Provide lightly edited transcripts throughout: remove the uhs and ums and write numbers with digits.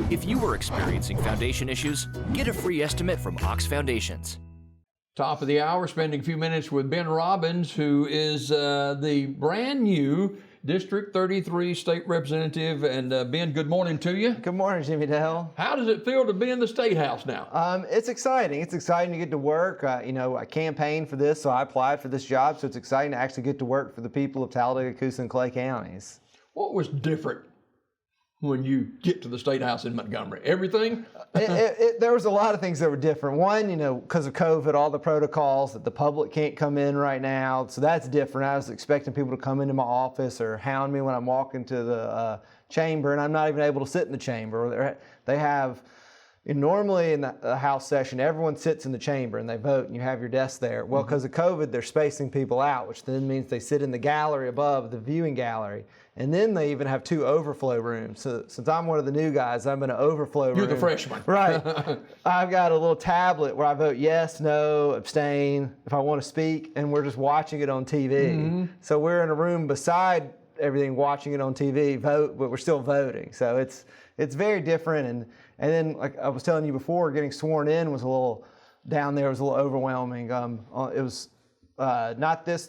If you are experiencing foundation issues, get a free estimate from Ox Foundations. Top of the hour, spending a few minutes with Ben Robbins, who is the brand new District 33 State Representative. And Ben, good morning to you. Good morning, Jimmy Dale. How does it feel to be in the State House now? It's exciting. It's exciting to get to work. I campaigned for this, so I applied for this job. So it's exciting to actually get to work for the people of Talladega, Coosa, and Clay counties. What was different when you get to the State House in Montgomery? Everything? There was a lot of things that were different. One, because of COVID, all the protocols that the public can't come in right now. So that's different. I was expecting people to come into my office or hound me when I'm walking to the chamber, and I'm not even able to sit in the chamber. They have, normally in the House session, everyone sits in the chamber and they vote and you have your desk there. Well, because of COVID, they're spacing people out, which then means they sit in the gallery above, the viewing gallery. And then they even have 2 overflow rooms. So since I'm one of the new guys, I'm in an overflow room. You're the freshman. Right. I've got a little tablet where I vote yes, no, abstain, if I want to speak, and we're just watching it on TV. So we're in a room beside everything watching it on TV, vote, but we're still voting. So it's very different. And then, like I was telling you before, getting sworn in was a little, down there was a little overwhelming. It was not last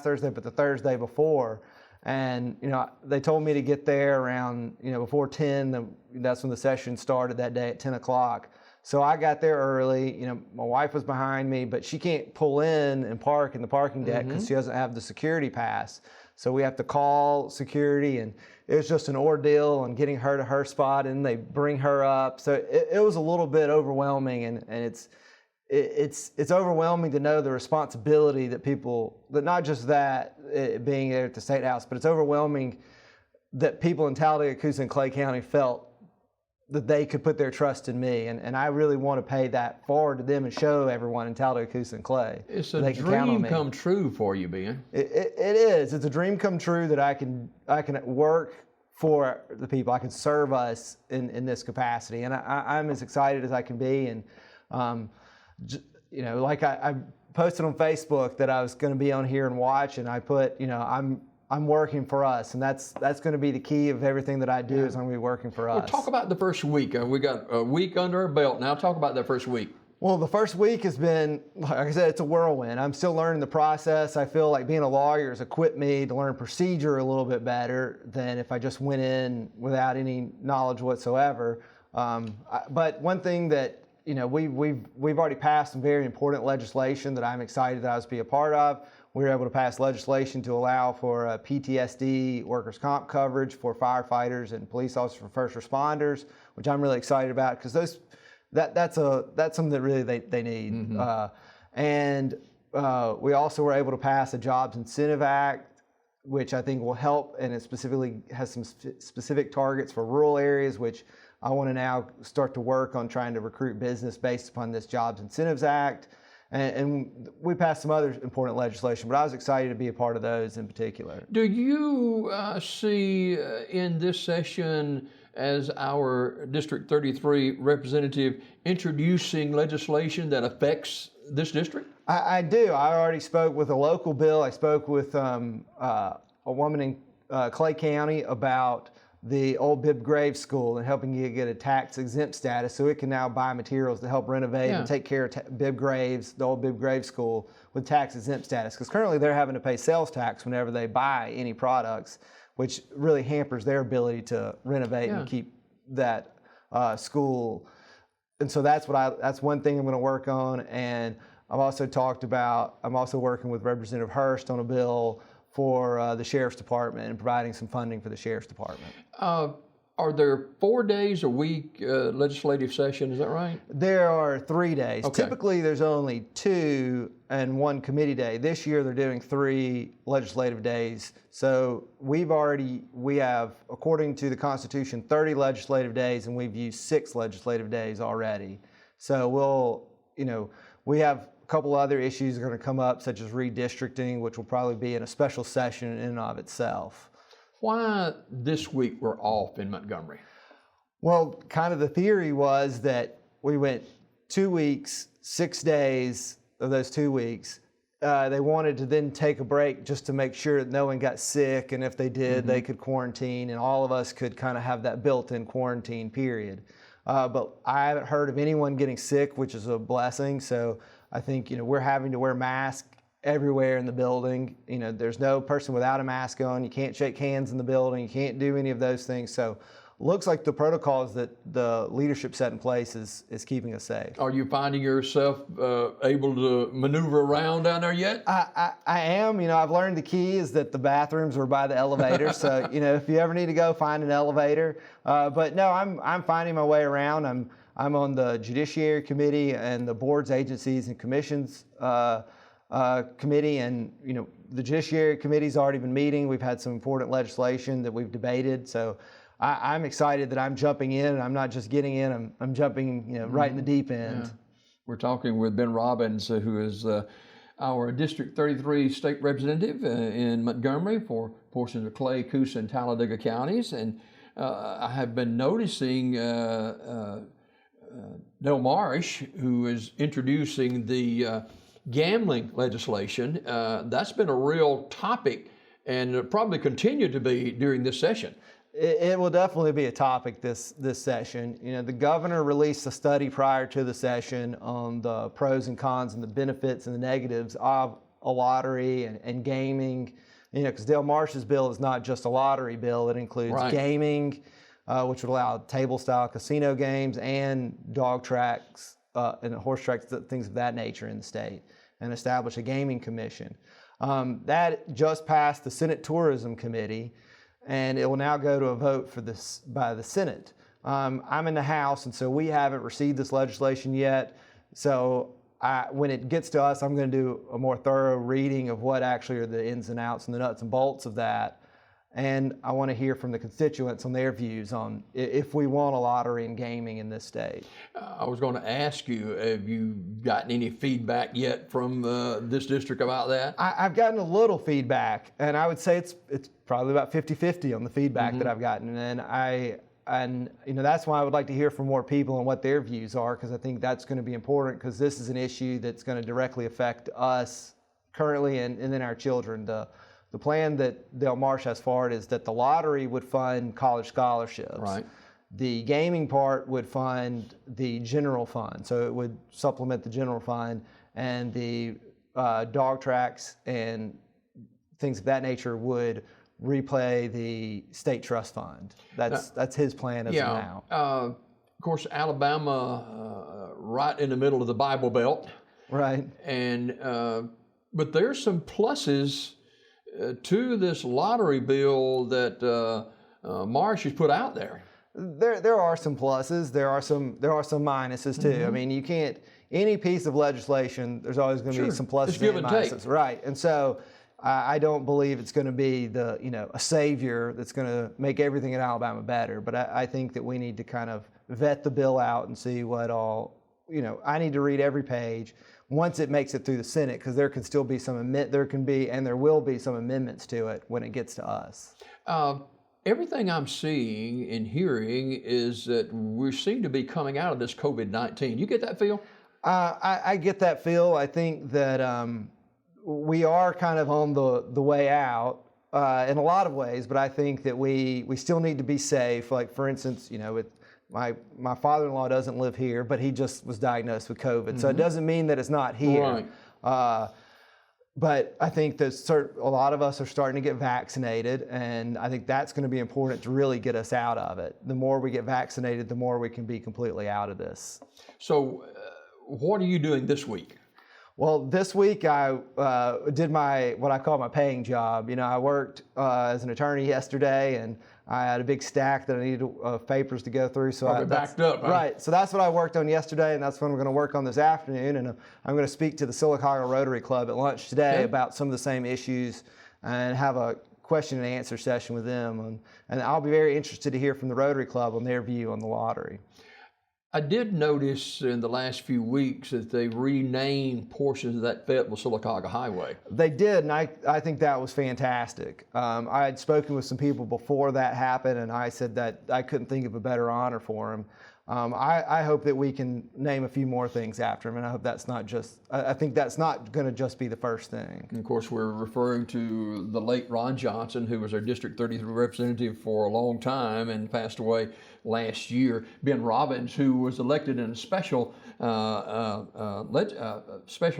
Thursday, but the Thursday before. And, they told me to get there around, before 10. That's when the session started that day at 10 o'clock. So I got there early. My wife was behind me, but she can't pull in and park in the parking deck because she doesn't have the security pass. So we have to call security, and it was just an ordeal and getting her to her spot, and they bring her up. So it was a little bit overwhelming, and it's overwhelming to know the responsibility that not just being there at the State House, but it's overwhelming that people in Talladega, Coosa, and Clay County felt that they could put their trust in me. And I really want to pay that forward to them and show everyone in Talladega, Coosa, and Clay. It's a dream come true for you, Ben. It is. It's a dream come true that I can work for the people. I can serve us in this capacity. And I'm as excited as I can be. And, like I posted on Facebook that I was going to be on here and watch, and I put, I'm working for us, and that's going to be the key of everything that I do is I'm going to be working for us. Well, talk about the first week. We got a week under our belt now. Talk about that first week. Well, the first week has been, like I said, it's a whirlwind. I'm still learning the process. I feel like being a lawyer has equipped me to learn procedure a little bit better than if I just went in without any knowledge whatsoever. But one thing that we've already passed some very important legislation that I'm excited that I was to be a part of. We were able to pass legislation to allow for PTSD workers' comp coverage for firefighters and police officers for first responders, which I'm really excited about because that's something that really they need. We also were able to pass a Jobs Incentive Act, which I think will help, and it specifically has some specific targets for rural areas, which I want to now start to work on trying to recruit business based upon this Jobs Incentives Act. And we passed some other important legislation, but I was excited to be a part of those in particular. Do you see in this session as our District 33 representative introducing legislation that affects this district? I do. I already spoke with a local bill. I spoke with a woman in Clay County about the old Bibb Graves School and helping you get a tax exempt status so it can now buy materials to help renovate and take care of Bibb Graves, the old Bibb Graves School, with tax exempt status. Because currently they're having to pay sales tax whenever they buy any products, which really hampers their ability to renovate and keep that school. And so that's one thing I'm going to work on. And I'm also working with Representative Hurst on a bill for the Sheriff's Department and providing some funding for the Sheriff's Department. Are there 4 days a week legislative session, is that right? There are 3 days. Okay. Typically there's only 2 and 1 committee day. This year they're doing 3 legislative days. So we have, according to the Constitution, 30 legislative days, and we've used 6 legislative days already. So we have a couple other issues are going to come up, such as redistricting, which will probably be in a special session in and of itself. Why this week we're off in Montgomery? Well, kind of the theory was that we went 2 weeks, 6 days of those 2 weeks they wanted to then take a break just to make sure that no one got sick, and if they did, they could quarantine, and all of us could kind of have that built-in quarantine period. But I haven't heard of anyone getting sick, which is a blessing. So I think, we're having to wear masks everywhere in the building. There's no person without a mask on. You can't shake hands in the building. You can't do any of those things. So looks like the protocols that the leadership set in place is keeping us safe. Are you finding yourself able to maneuver around down there yet? I am. I've learned the key is that the bathrooms are by the elevator. So, if you ever need to go, find an elevator. But no, I'm finding my way around. I'm on the Judiciary Committee and the Boards, Agencies, and Commissions Committee. And, the Judiciary Committee's already been meeting. We've had some important legislation that we've debated. So I'm excited that I'm jumping in, and I'm not just getting in, I'm jumping right in the deep end. Yeah. We're talking with Ben Robbins, who is our District 33 state representative in Montgomery for portions of Clay, Coosa, and Talladega counties. And I have been noticing Del Marsh, who is introducing the gambling legislation. That's been a real topic and probably continue to be during this session. It will definitely be a topic this session. The governor released a study prior to the session on the pros and cons and the benefits and the negatives of a lottery and gaming. Because Del Marsh's bill is not just a lottery bill; it includes gaming, which would allow table-style casino games and dog tracks and horse tracks, things of that nature in the state, and establish a gaming commission. That just passed the Senate Tourism Committee, and it will now go to a vote for this by the Senate. I'm in the House, and so we haven't received this legislation yet. So when it gets to us, I'm going to do a more thorough reading of what actually are the ins and outs and the nuts and bolts of that. And I want to hear from the constituents on their views on if we want a lottery and gaming in this state. I was going to ask you, have you gotten any feedback yet from this district about that? I've gotten a little feedback, and I would say it's probably about 50-50 on the feedback that I've gotten. And that's why I would like to hear from more people and what their views are, because I think that's going to be important, because this is an issue that's going to directly affect us currently and then our children. The plan that Del Marsh has forward is that the lottery would fund college scholarships. Right. The gaming part would fund the general fund, so it would supplement the general fund, and the dog tracks and things of that nature would replay the state trust fund. That's his plan as of now. Of course, Alabama, right in the middle of the Bible Belt. Right. And but there's some pluses to this lottery bill that Marsh has put out there. There are some pluses. There are some minuses too. I mean, you can't, any piece of legislation, there's always going to be some pluses and minuses. Take. Right. And so I don't believe it's going to be a savior that's going to make everything in Alabama better. But I think that we need to kind of vet the bill out and see what all, I need to read every page once it makes it through the Senate, because there can still be there will be some amendments to it when it gets to us. Everything I'm seeing and hearing is that we seem to be coming out of this COVID-19. You get that feel? I get that feel. I think that we are kind of on the way out in a lot of ways, but I think that we still need to be safe. Like, for instance, with my father-in-law doesn't live here, but he just was diagnosed with COVID. So it doesn't mean that it's not here. Right. But I think that a lot of us are starting to get vaccinated, and I think that's going to be important to really get us out of it. The more we get vaccinated, the more we can be completely out of this. So what are you doing this week? Well, this week I did what I call my paying job. I worked as an attorney yesterday, and I had a big stack that I needed papers to go through. So I backed up. Huh? Right. So that's what I worked on yesterday, and that's what I'm going to work on this afternoon. And I'm going to speak to the Sylacauga Rotary Club at lunch today about some of the same issues and have a question and answer session with them. And I'll be very interested to hear from the Rotary Club on their view on the lottery. I did notice in the last few weeks that they renamed portions of that Fayetteville-Sylacauga Highway. They did, and I think that was fantastic. I had spoken with some people before that happened, and I said that I couldn't think of a better honor for him. I hope that we can name a few more things after him, and I hope that's not just, I think that's not going to just be the first thing. And of course, we're referring to the late Ron Johnson, who was our District 33 representative for a long time and passed away last year. Ben Robbins, who was elected in a special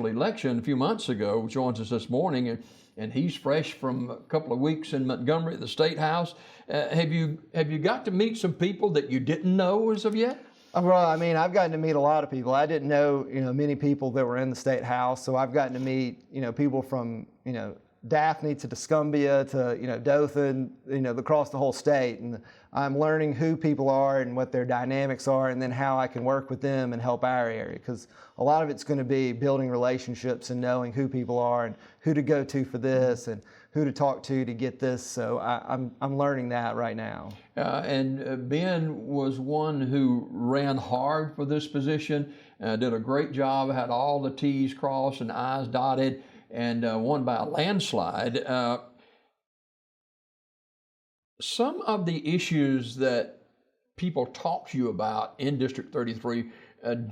election a few months ago, joins us this morning. And he's fresh from a couple of weeks in Montgomery at the State House. Have you got to meet some people that you didn't know as of yet? Well, I mean, I've gotten to meet a lot of people. I didn't know, many people that were in the State House. So I've gotten to meet, people from, Daphne to Tuscumbia to, Dothan, across the whole state. And I'm learning who people are and what their dynamics are, and then how I can work with them and help our area. Because a lot of it's going to be building relationships and knowing who people are and who to go to for this and who to talk to get this. So I'm learning that right now. And Ben was one who ran hard for this position, did a great job, had all the T's crossed and I's dotted, and won by a landslide. Some of the issues that people talk to you about in District 33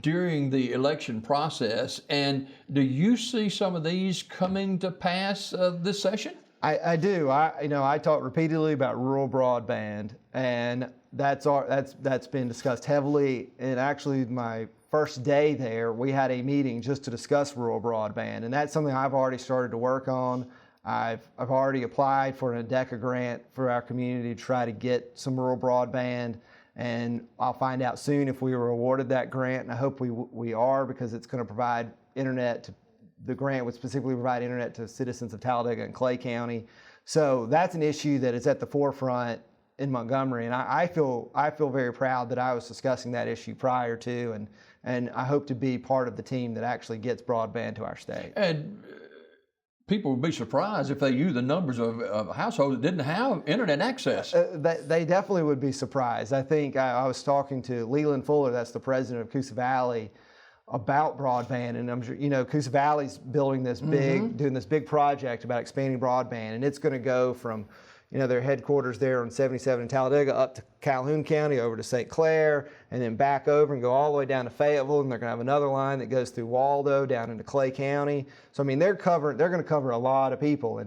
during the election process, and do you see some of these coming to pass this session? I do. I talk repeatedly about rural broadband, and that's been discussed heavily. And actually, my first day there, we had a meeting just to discuss rural broadband, and that's something I've already started to work on. I've already applied for an ADECA grant for our community to try to get some rural broadband, and I'll find out soon if we were awarded that grant, and I hope we are, because it's going to provide internet to. The grant would specifically provide internet to citizens of Talladega and Clay County. So that's an issue that is at the forefront in Montgomery. And I feel very proud that I was discussing that issue prior to, and I hope to be part of the team that actually gets broadband to our state. And people would be surprised if they knew the numbers of households that didn't have internet access. They definitely would be surprised. I think I was talking to Leland Fuller, that's the president of Coosa Valley, about broadband, and I'm sure Coosa Valley's building this doing this big project about expanding broadband, and it's going to go from their headquarters there on 77 in Talladega up to Calhoun County, over to St. Clair, and then back over and go all the way down to Fayetteville, and they're going to have another line that goes through Waldo down into Clay County. So I mean, they're going to cover a lot of people,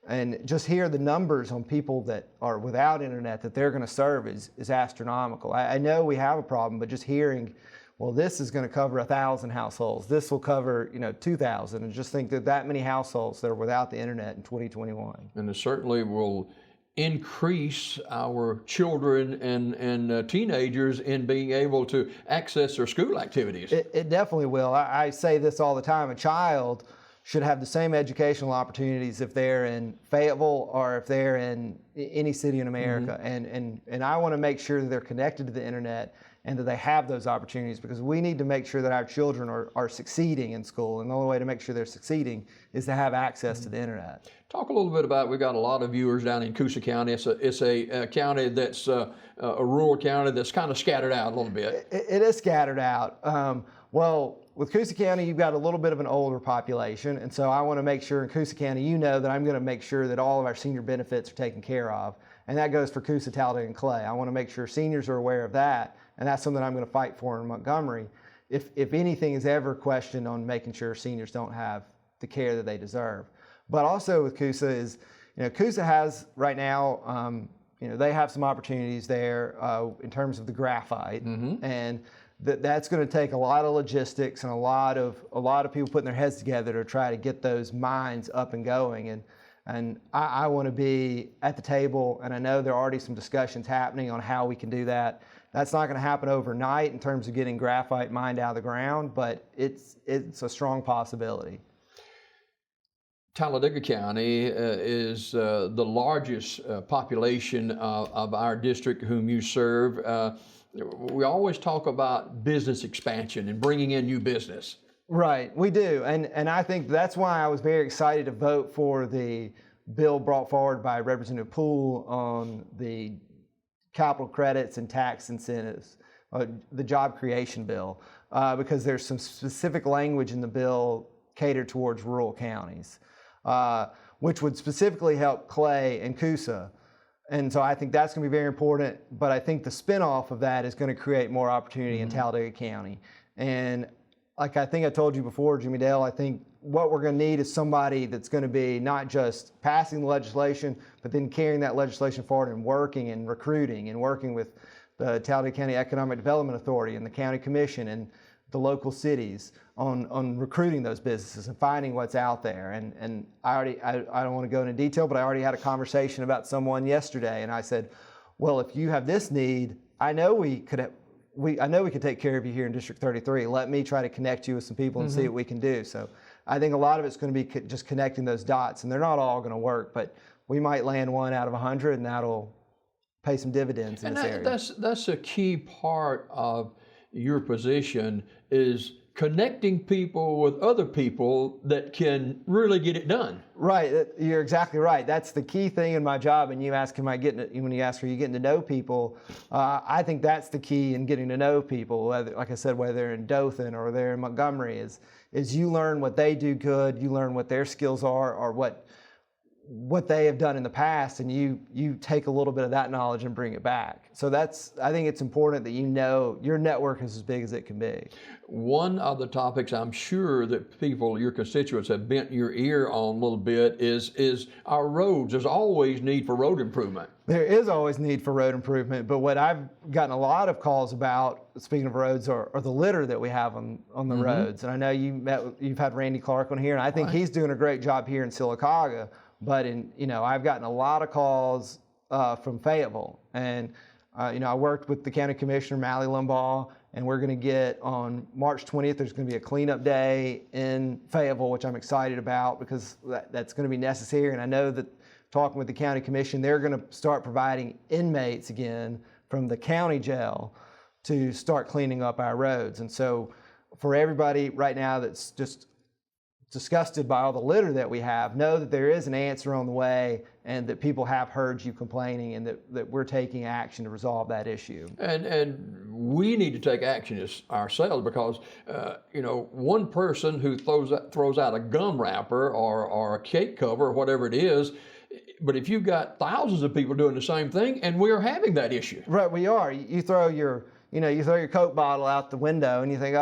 and just hear the numbers on people that are without internet that they're going to serve is astronomical. I know we have a problem, but just hearing, well, this is going to cover 1,000 households. This will cover, 2,000, and just think that many households that are without the internet in 2021. And it certainly will increase our children and teenagers in being able to access their school activities. It definitely will. I say this all the time. A child should have the same educational opportunities if they're in Fayetteville or if they're in any city in America. And I want to make sure that they're connected to the internet and that they have those opportunities, because we need to make sure that our children are succeeding in school. And the only way to make sure they're succeeding is to have access to the internet. Talk a little bit about, we've got a lot of viewers down in Coosa County. It's a county that's a rural county that's kind of scattered out a little bit. It is scattered out. Well, with Coosa County, you've got a little bit of an older population. And so I want to make sure in Coosa County, that I'm going to make sure that all of our senior benefits are taken care of. And that goes for Coosa, Talladega, and Clay. I want to make sure seniors are aware of that. And that's something I'm going to fight for in Montgomery. If anything is ever questioned on making sure seniors don't have the care that they deserve. But also with Coosa is, Coosa has right now, they have some opportunities there in terms of the graphite, and that's going to take a lot of logistics and a lot of people putting their heads together to try to get those mines up and going. And I want to be at the table, and I know there are already some discussions happening on how we can do that. That's not going to happen overnight in terms of getting graphite mined out of the ground, but it's a strong possibility. Talladega County is the largest population of our district whom you serve. We always talk about business expansion and bringing in new business. Right, we do, and I think that's why I was very excited to vote for the bill brought forward by Representative Poole on the capital credits and tax incentives, the job creation bill, because there's some specific language in the bill catered towards rural counties, which would specifically help Clay and Coosa. And so I think that's going to be very important, but I think the spinoff of that is going to create more opportunity in Talladega County. And like I think I told you before, Jimmy Dale, I think what we're going to need is somebody that's going to be not just passing the legislation, but then carrying that legislation forward and working and recruiting and working with the Talladega County Economic Development Authority and the County Commission and the local cities on recruiting those businesses and finding what's out there. And I don't want to go into detail, but I already had a conversation about someone yesterday, and I said, well, if you have this need, I know we could take care of you here in District 33. Let me try to connect you with some people and see what we can do. So I think a lot of it's going to be just connecting those dots, and they're not all going to work, but we might land 1 out of 100, and that'll pay some dividends in this area. That's a key part of your position, is connecting people with other people that can really get it done. Right, you're exactly right. That's the key thing in my job. And you ask, when you ask, are you getting to know people? I think that's the key in getting to know people. Whether, like I said, whether they're in Dothan or they're in Montgomery, is you learn what they do good, you learn what their skills are, or what they have done in the past, and you take a little bit of that knowledge and bring it back. So I think it's important that you know your network is as big as it can be. One of the topics I'm sure that people, your constituents, have bent your ear on a little bit is our roads. There's always need for road improvement. There is always need for road improvement, but what I've gotten a lot of calls about, speaking of roads, are the litter that we have on the roads. And I know you've had Randy Clark on here, and I think he's doing a great job here in Sylacauga. But I've gotten a lot of calls from Fayetteville, and I worked with the county commissioner, Mally Limbaugh, and we're going to get on March 20th. There's going to be a cleanup day in Fayetteville, which I'm excited about because that's going to be necessary. And I know that talking with the county commission, they're going to start providing inmates again from the county jail to start cleaning up our roads. And so, for everybody right now that's just disgusted by all the litter that we have, know that there is an answer on the way, and that people have heard you complaining, and that we're taking action to resolve that issue. And we need to take action ourselves, because one person who throws out a gum wrapper or a cake cover or whatever it is, but if you've got thousands of people doing the same thing, and we are having that issue. Right, we are. You throw your Coke bottle out the window and you think,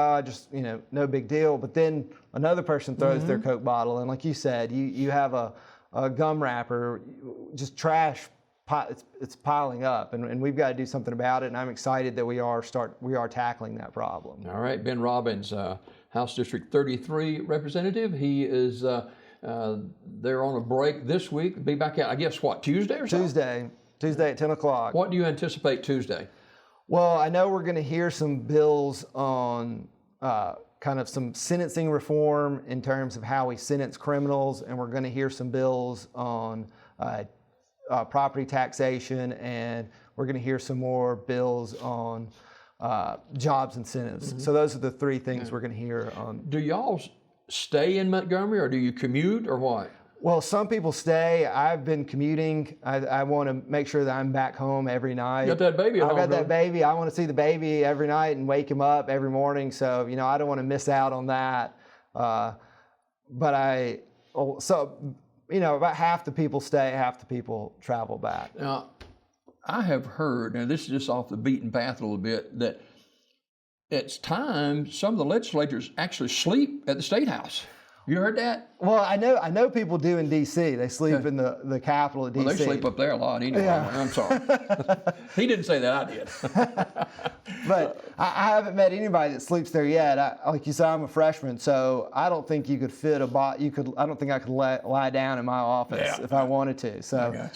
no big deal. But then another person throws their Coke bottle, and like you said, you have a gum wrapper, just trash, it's piling up, and we've got to do something about it. And I'm excited that we are tackling that problem. All right, Ben Robbins, House District 33 representative. He is they're on a break this week. Be back out, I guess, Tuesday or something? Tuesday at 10 o'clock. What do you anticipate Tuesday? Well, I know we're going to hear some bills on kind of some sentencing reform in terms of how we sentence criminals, and we're going to hear some bills on property taxation, and we're going to hear some more bills on jobs incentives. So those are the three things we're going to hear on. Do y'all stay in Montgomery, or do you commute, or what? Well, some people stay. I've been commuting. I want to make sure that I'm back home every night. You got that baby at home? I've got that baby. I want to see the baby every night and wake him up every morning. So, I don't want to miss out on that. About half the people stay, half the people travel back. Now, I have heard, and this is just off the beaten path a little bit, that it's time some of the legislators actually sleep at the State House. You heard that? Well, I know people do in D.C. They sleep in the Capitol at D.C. Well, they sleep up there a lot anyway. Yeah. I'm sorry. He didn't say that, I did. But I haven't met anybody that sleeps there yet. Like you said, I'm a freshman, so I don't think you could fit I don't think I could lie down in my office if I wanted to. So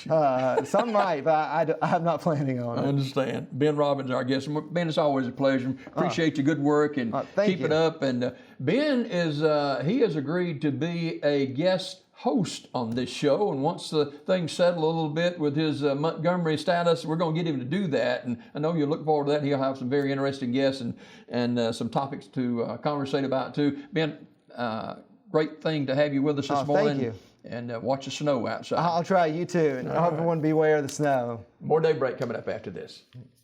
some might, but I'm not planning on it. I understand. Ben Robbins, our guest. Ben, it's always a pleasure. Appreciate your good work and keep it up. And Ben he has agreed to be a guest host on this show, and once the things settle a little bit with his Montgomery status, we're going to get him to do that, and I know you'll look forward to that. He'll have some very interesting guests and some topics to conversate about too. Ben, great thing to have you with us this morning. Thank you. And watch the snow outside. I'll try, you too, and everyone beware of the snow. More Daybreak coming up after this.